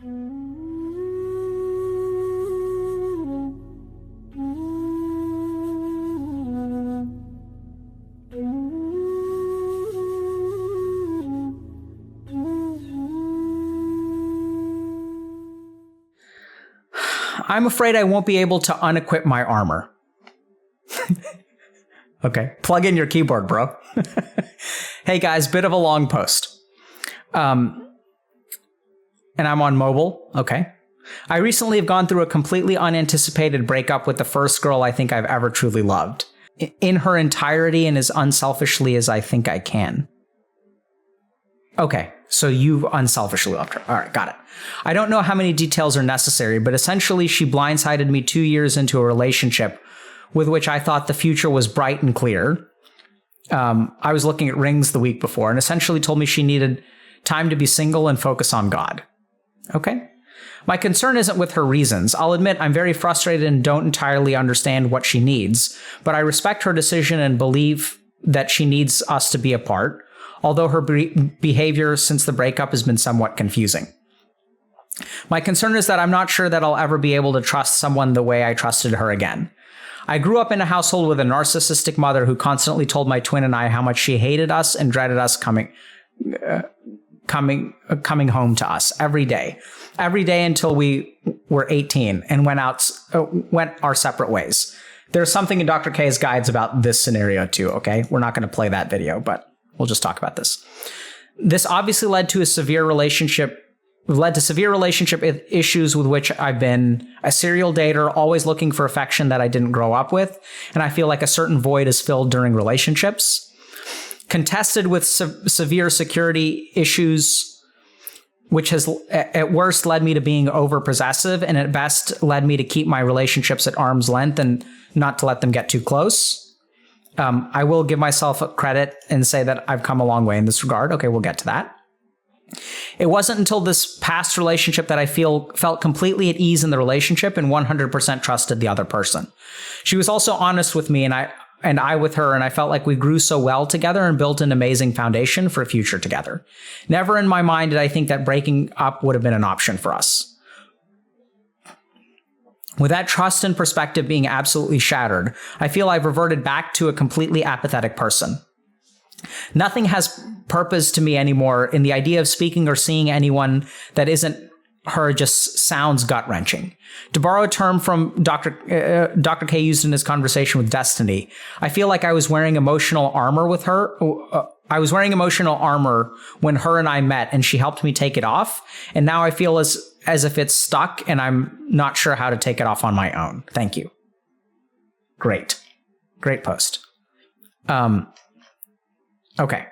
I'm afraid I won't be able to unequip my armor. Okay, plug in your keyboard, bro. Hey guys, bit of a long post. And I'm on mobile. Okay. I recently have gone through a completely unanticipated breakup with the first girl I think I've ever truly loved. In her entirety and as unselfishly as I think I can. Okay, so you unselfishly loved her. All right, got it. I don't know how many details are necessary, but essentially she blindsided me 2 years into a relationship with which I thought the future was bright and clear. I was looking at rings the week before and essentially told me she needed time to be single and focus on God. Okay. My concern isn't with her reasons. I'll admit I'm very frustrated and don't entirely understand what she needs, but I respect her decision and believe that she needs us to be apart, although her behavior since the breakup has been somewhat confusing. My concern is that I'm not sure that I'll ever be able to trust someone the way I trusted her again. I grew up in a household with a narcissistic mother who constantly told my twin and I how much she hated us and dreaded us coming home to us every day until we were 18 and went our separate ways. There's something in Dr. K's guides about this scenario too. Okay. We're not going to play that video, but we'll just talk about this. This obviously led to severe relationship issues with which I've been a serial dater, always looking for affection that I didn't grow up with. And I feel like a certain void is filled during relationships. Contested with severe security issues, which has at worst led me to being overpossessive and at best led me to keep my relationships at arm's length and not to let them get too close. I will give myself credit and say that I've come a long way in this regard. Okay, we'll get to that. It wasn't until this past relationship that I felt completely at ease in the relationship and 100% trusted the other person. She was also honest with me and I with her, and I felt like we grew so well together and built an amazing foundation for a future together. Never in my mind did I think that breaking up would have been an option for us. With that trust and perspective being absolutely shattered, I feel I've reverted back to a completely apathetic person. Nothing has purpose to me anymore, and the idea of speaking or seeing anyone that isn't her just sounds gut-wrenching. To borrow a term from Dr. K used in his conversation with Destiny, I feel like I was wearing emotional armor with her. I was wearing emotional armor when her and I met, and she helped me take it off. And now I feel as if it's stuck, and I'm not sure how to take it off on my own. Thank you. Great post. Okay.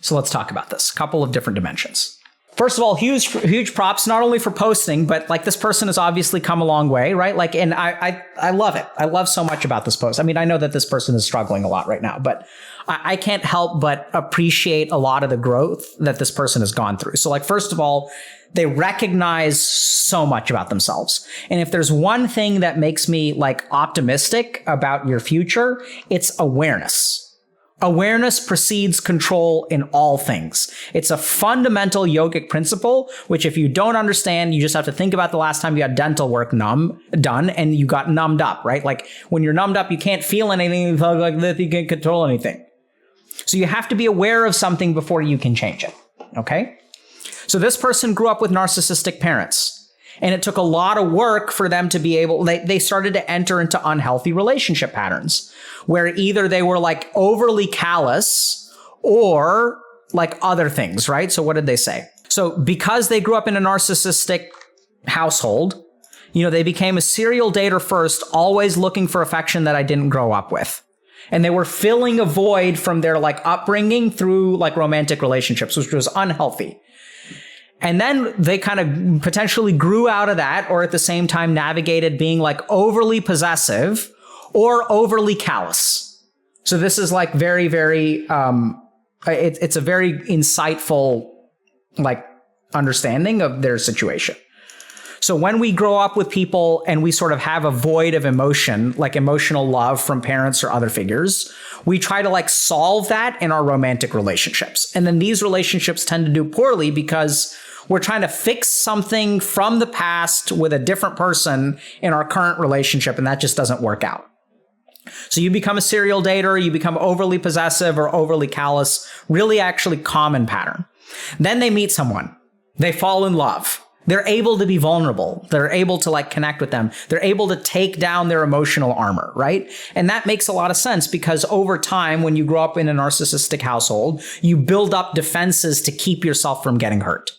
So let's talk about this. A couple of different dimensions. First of all, huge props, not only for posting, but like this person has obviously come a long way, right? Like, and I love it. I love so much about this post. I mean, I know that this person is struggling a lot right now, but I can't help but appreciate a lot of the growth that this person has gone through. So like, first of all, they recognize so much about themselves. And if there's one thing that makes me like optimistic about your future, it's awareness. Awareness precedes control in all things. It's a fundamental yogic principle, which if you don't understand, you just have to think about the last time you had dental work done and you got numbed up, right? Like when you're numbed up, you can't feel anything like that, you can't control anything. So you have to be aware of something before you can change it, okay? So this person grew up with narcissistic parents. And it took a lot of work for them to be able, they started to enter into unhealthy relationship patterns where either they were like overly callous or like other things, right? So what did they say? So because they grew up in a narcissistic household, you know, they became a serial dater first, always looking for affection that I didn't grow up with. And they were filling a void from their like upbringing through like romantic relationships, which was unhealthy. And then they kind of potentially grew out of that, or at the same time navigated being like overly possessive or overly callous. So this is like very, very, it's a very insightful like understanding of their situation. So when we grow up with people and we sort of have a void of emotion, like emotional love from parents or other figures, we try to like solve that in our romantic relationships. And then these relationships tend to do poorly because We're trying to fix something from the past with a different person in our current relationship, and that just doesn't work out. So you become a serial dater, you become overly possessive or overly callous, really actually common pattern. Then they meet someone. They fall in love. They're able to be vulnerable. They're able to like connect with them. They're able to take down their emotional armor, right? And that makes a lot of sense because over time, when you grow up in a narcissistic household, you build up defenses to keep yourself from getting hurt.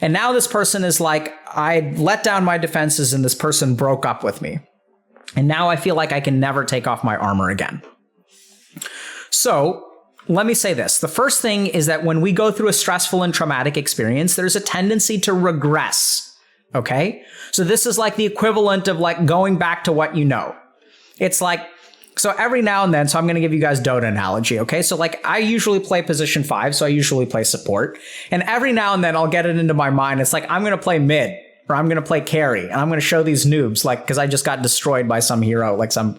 And now this person is like, I let down my defenses and this person broke up with me. And now I feel like I can never take off my armor again. So let me say this. The first thing is that when we go through a stressful and traumatic experience, there's a tendency to regress. Okay? So this is like the equivalent of like going back to what you know. It's like, so every now and then, so I'm going to give you guys Dota analogy. Okay? So like I usually play position 5, so I usually play support. And every now and then I'll get it into my mind. It's like, I'm going to play mid or I'm going to play carry and I'm going to show these noobs like, because I just got destroyed by some hero, like some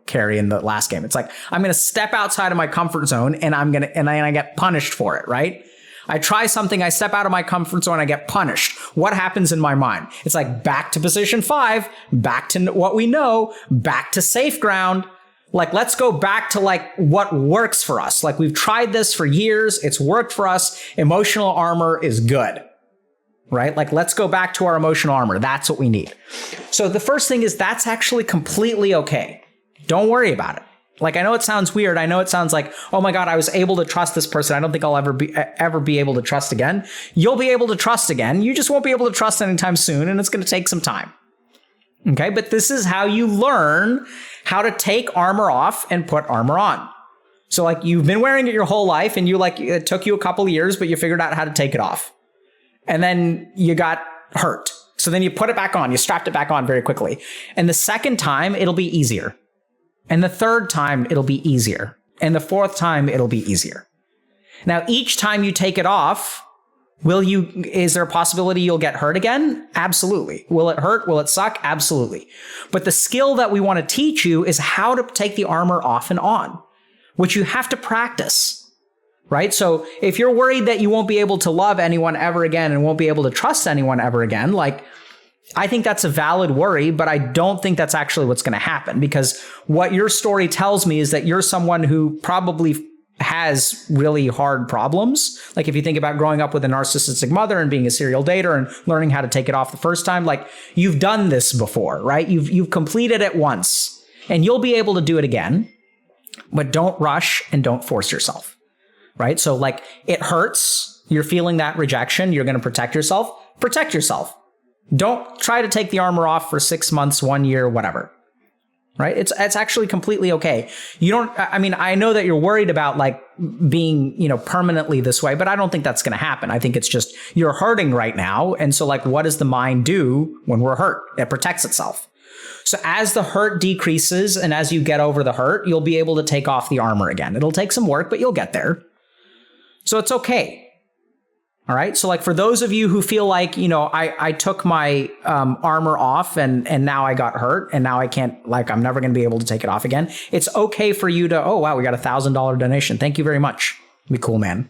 carry in the last game. It's like, I'm going to step outside of my comfort zone and I get punished for it, right? I try something, I step out of my comfort zone, I get punished. What happens in my mind? It's like back to position 5, back to what we know, back to safe ground. Like, let's go back to like what works for us. Like we've tried this for years. It's worked for us. Emotional armor is good, right? Like, let's go back to our emotional armor. That's what we need. So the first thing is that's actually completely okay. Don't worry about it. Like, I know it sounds weird. I know it sounds like, oh my God, I was able to trust this person. I don't think I'll ever be able to trust again. You'll be able to trust again. You just won't be able to trust anytime soon. And it's going to take some time. Okay. But this is how you learn how to take armor off and put armor on. So like you've been wearing it your whole life and it took you a couple of years, but you figured out how to take it off. And then you got hurt. So then you put it back on. You strapped it back on very quickly. And the second time, it'll be easier. And the third time, it'll be easier. And the fourth time, it'll be easier. Now, each time you take it off, is there a possibility you'll get hurt again? Absolutely. Will it hurt? Will it suck? Absolutely. But the skill that we want to teach you is how to take the armor off and on, which you have to practice, right? So if you're worried that you won't be able to love anyone ever again and won't be able to trust anyone ever again, like, I think that's a valid worry, but I don't think that's actually what's going to happen because what your story tells me is that you're someone who probably has really hard problems. Like if you think about growing up with a narcissistic mother and being a serial dater and learning how to take it off the first time, like you've done this before, right? You've completed it once and you'll be able to do it again, but don't rush and don't force yourself, right? So like it hurts. You're feeling that rejection. You're going to protect yourself. Protect yourself. Don't try to take the armor off for 6 months, 1 year, whatever, right? It's actually completely okay. I know that you're worried about like being, permanently this way, but I don't think that's going to happen. I think it's just you're hurting right now. And so like, what does the mind do when we're hurt? It protects itself. So as the hurt decreases and as you get over the hurt, you'll be able to take off the armor again. It'll take some work, but you'll get there. So it's okay. All right. So like for those of you who feel like, I took my armor off and now I got hurt and now I can't, like, I'm never going to be able to take it off again. It's okay for you to, oh, wow, we got $1,000 donation. Thank you very much. Be cool, man.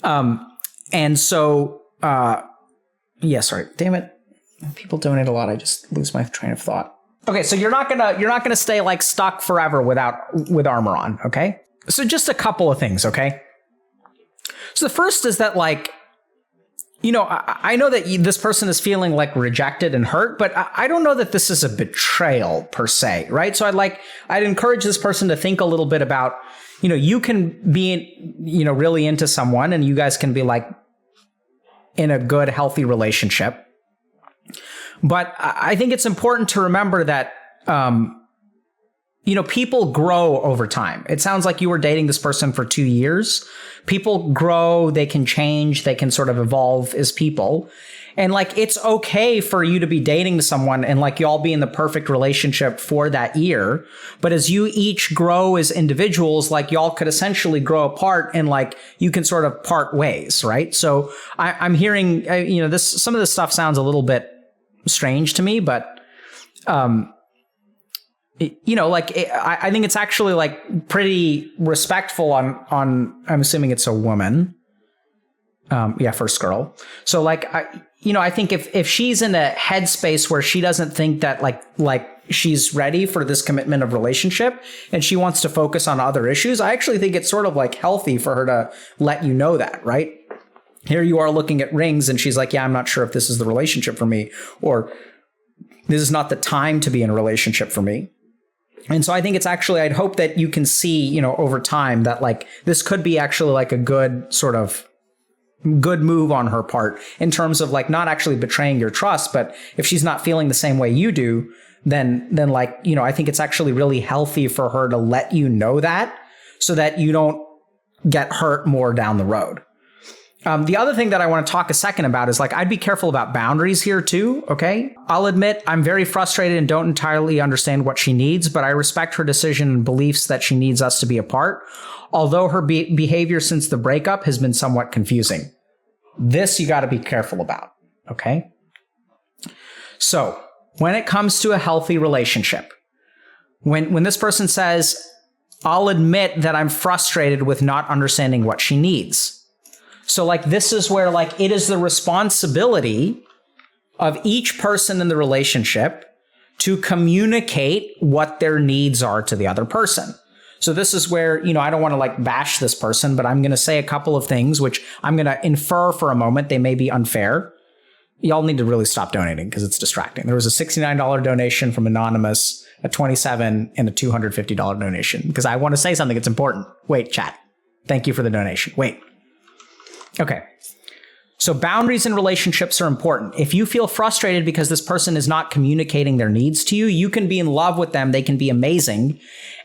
And so, sorry. Damn it. People donate a lot. I just lose my train of thought. Okay. So you're not gonna stay like stuck forever with armor on. Okay. So just a couple of things. Okay. So the first is that like, I know that this person is feeling like rejected and hurt, but I don't know that this is a betrayal per se, right? So I'd encourage this person to think a little bit about, you can be, really into someone and you guys can be like in a good, healthy relationship. But I think it's important to remember that, people grow over time. It sounds like you were dating this person for 2 years. People grow, they can change, they can sort of evolve as people. And like, it's okay for you to be dating someone and like y'all be in the perfect relationship for that year. But as you each grow as individuals, like y'all could essentially grow apart and like you can sort of part ways, right? So I'm hearing, some of this stuff sounds a little bit strange to me, but, I think it's actually like pretty respectful on I'm assuming it's a woman, First girl. So like, I think if she's in a headspace where she doesn't think that like she's ready for this commitment of relationship and she wants to focus on other issues, I actually think it's sort of like healthy for her to let you know that, right? Here you are looking at rings and she's like, yeah, I'm not sure if this is the relationship for me, or this is not the time to be in a relationship for me. And so I think it's actually, I'd hope that you can see, over time that like this could be actually like a good sort of good move on her part in terms of like not actually betraying your trust. But if she's not feeling the same way you do, then like, I think it's actually really healthy for her to let you know that so that you don't get hurt more down the road. The other thing that I want to talk a second about is like, I'd be careful about boundaries here too. Okay. I'll admit I'm very frustrated and don't entirely understand what she needs, but I respect her decision and beliefs that she needs us to be apart. Although her behavior since the breakup has been somewhat confusing. This you got to be careful about. Okay. So when it comes to a healthy relationship, when this person says, I'll admit that I'm frustrated with not understanding what she needs. So like, this is where like, it is the responsibility of each person in the relationship to communicate what their needs are to the other person. So this is where, I don't want to like bash this person, but I'm going to say a couple of things, which I'm going to infer for a moment. They may be unfair. Y'all need to really stop donating because it's distracting. There was a $69 donation from Anonymous, a $27 and a $250 donation because I want to say something. It's important. Wait, chat. Thank you for the donation. Wait. Okay. So boundaries in relationships are important. If you feel frustrated because this person is not communicating their needs to you, you can be in love with them. They can be amazing.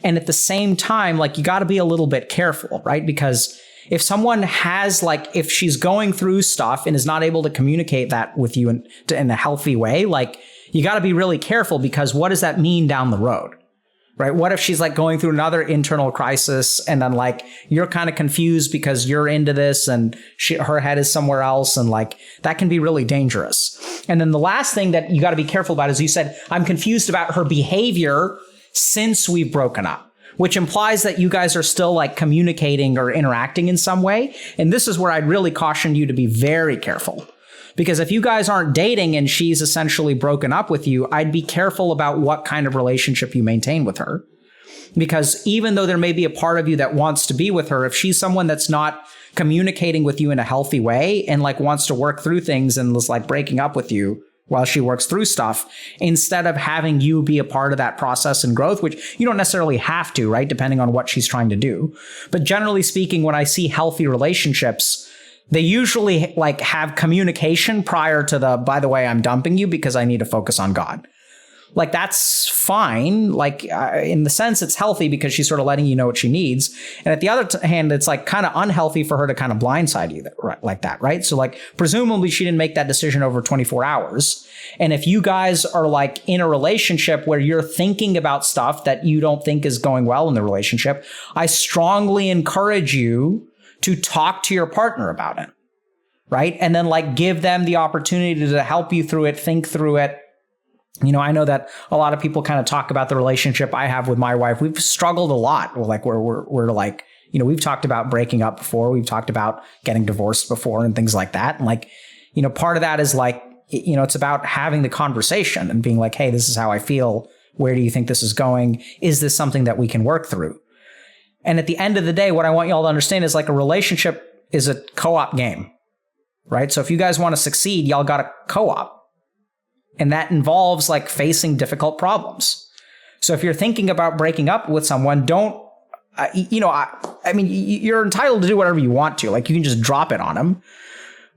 And at the same time, like you got to be a little bit careful, right? Because if someone has like, if she's going through stuff and is not able to communicate that with you in a healthy way, like you got to be really careful because what does that mean down the road? Right? What if she's like going through another internal crisis and then like you're kind of confused because you're into this and her head is somewhere else, and like that can be really dangerous. And then the last thing that you got to be careful about is you said, I'm confused about her behavior since we've broken up, which implies that you guys are still like communicating or interacting in some way. And this is where I'd really caution you to be very careful. Because if you guys aren't dating and she's essentially broken up with you, I'd be careful about what kind of relationship you maintain with her. Because even though there may be a part of you that wants to be with her, if she's someone that's not communicating with you in a healthy way and like wants to work through things and is like breaking up with you while she works through stuff, instead of having you be a part of that process and growth, which you don't necessarily have to, right? Depending on what she's trying to do. But generally speaking, when I see healthy relationships, they usually like have communication prior to by the way, I'm dumping you because I need to focus on God. Like that's fine. Like in the sense it's healthy because she's sort of letting you know what she needs. And at the other hand, it's like kind of unhealthy for her to kind of blindside you like that. Right. So like presumably she didn't make that decision over 24 hours. And if you guys are like in a relationship where you're thinking about stuff that you don't think is going well in the relationship, I strongly encourage you to talk to your partner about it, right? And then like give them the opportunity to help you through it, think through it. I know that a lot of people kind of talk about the relationship I have with my wife. We've struggled a lot. Like we're like, we've talked about breaking up before. We've talked about getting divorced before and things like that. And like, part of that is like, it's about having the conversation and being like, hey, this is how I feel. Where do you think this is going? Is this something that we can work through? And at the end of the day, what I want y'all to understand is like a relationship is a co-op game, right? So if you guys want to succeed, y'all got to co-op. And that involves like facing difficult problems. So if you're thinking about breaking up with someone, don't, I mean, you're entitled to do whatever you want to. Like you can just drop it on them.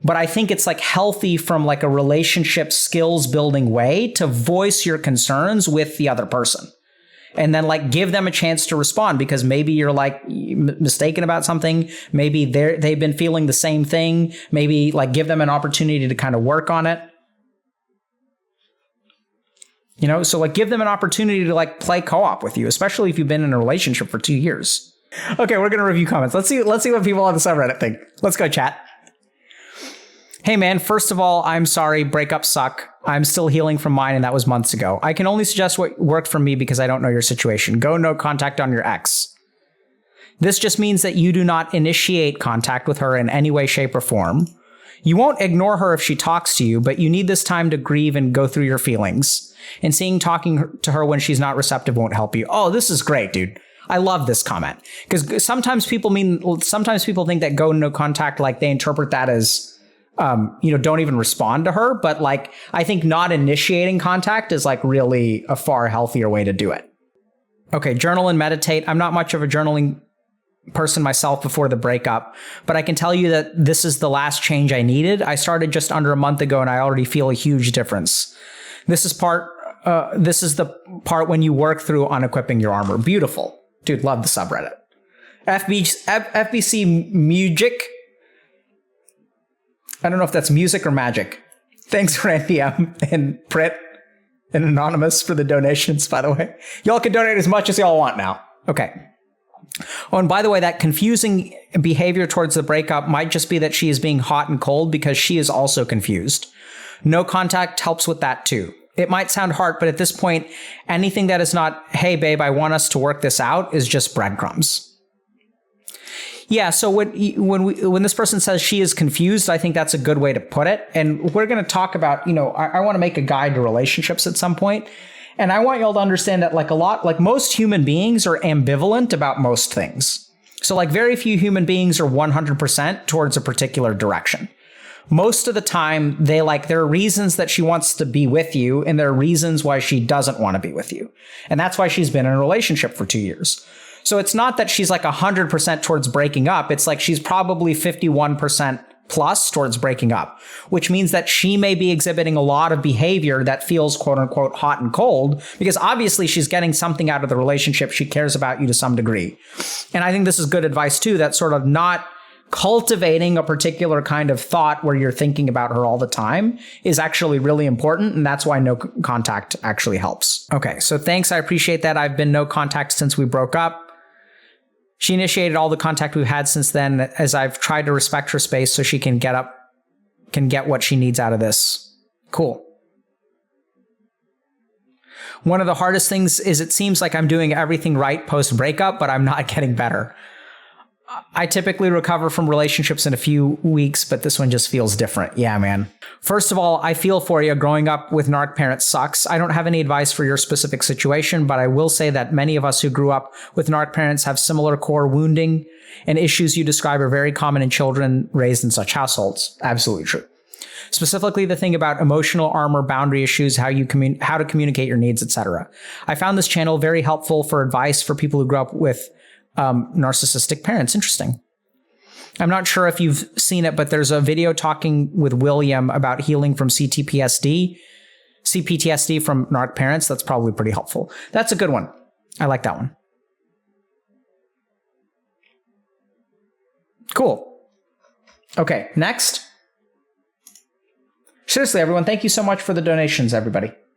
But I think it's like healthy from like a relationship skills building way to voice your concerns with the other person. And then like give them a chance to respond because maybe you're like mistaken about something. Maybe they've been feeling the same thing. Maybe like give them an opportunity to kind of work on it. So like give them an opportunity to like play co-op with you, especially if you've been in a relationship for 2 years. Okay, we're going to review comments. Let's see what people on the subreddit think. Let's go, chat. Hey man, first of all, I'm sorry, breakups suck. I'm still healing from mine and that was months ago. I can only suggest what worked for me because I don't know your situation. Go no contact on your ex. This just means that you do not initiate contact with her in any way, shape, or form. You won't ignore her if she talks to you, but you need this time to grieve and go through your feelings. And talking to her when she's not receptive won't help you. Oh, this is great, dude. I love this comment. Because sometimes people think that go no contact, like they interpret that as, don't even respond to her. But like, I think not initiating contact is like really a far healthier way to do it. Okay, journal and meditate. I'm not much of a journaling person myself before the breakup, but I can tell you that this is the last change I needed. I started just under a month ago and I already feel a huge difference. This is the part when you work through unequipping your armor. Beautiful. Dude, love the subreddit. FBC Music. I don't know if that's music or magic. Thanks, Randy M. and Prit and Anonymous for the donations, by the way. Y'all can donate as much as y'all want now. Okay. Oh, and by the way, that confusing behavior towards the breakup might just be that she is being hot and cold because she is also confused. No contact helps with that too. It might sound hard, but at this point, anything that is not, hey, babe, I want us to work this out is just breadcrumbs. Yeah, so when this person says she is confused, I think that's a good way to put it. And we're going to talk about, I want to make a guide to relationships at some point. And I want y'all to understand that like most human beings are ambivalent about most things. So like very few human beings are 100% towards a particular direction. Most of the time, there are reasons that she wants to be with you, and there are reasons why she doesn't want to be with you. And that's why she's been in a relationship for 2 years. So it's not that she's like 100% towards breaking up. It's like she's probably 51% plus towards breaking up, which means that she may be exhibiting a lot of behavior that feels quote unquote hot and cold, because obviously she's getting something out of the relationship. She cares about you to some degree. And I think this is good advice too, that sort of not cultivating a particular kind of thought where you're thinking about her all the time is actually really important. And that's why no contact actually helps. Okay. So thanks. I appreciate that. I've been no contact since we broke up. She initiated all the contact we've had since then, as I've tried to respect her space so she can get what she needs out of this. Cool. One of the hardest things is it seems like I'm doing everything right post breakup, but I'm not getting better. I typically recover from relationships in a few weeks, but this one just feels different. Yeah, man. First of all, I feel for you. Growing up with narc parents sucks. I don't have any advice for your specific situation, but I will say that many of us who grew up with narc parents have similar core wounding, and issues you describe are very common in children raised in such households. Absolutely true. Specifically, the thing about emotional armor, boundary issues, how to communicate your needs, etc. I found this channel very helpful for advice for people who grew up with narcissistic parents. Interesting. I'm not sure if you've seen it, but there's a video talking with William about healing from CPTSD from narc parents. That's probably pretty helpful. That's a good one. I like that one. Cool. Okay, next. Seriously, everyone, thank you so much for the donations, everybody.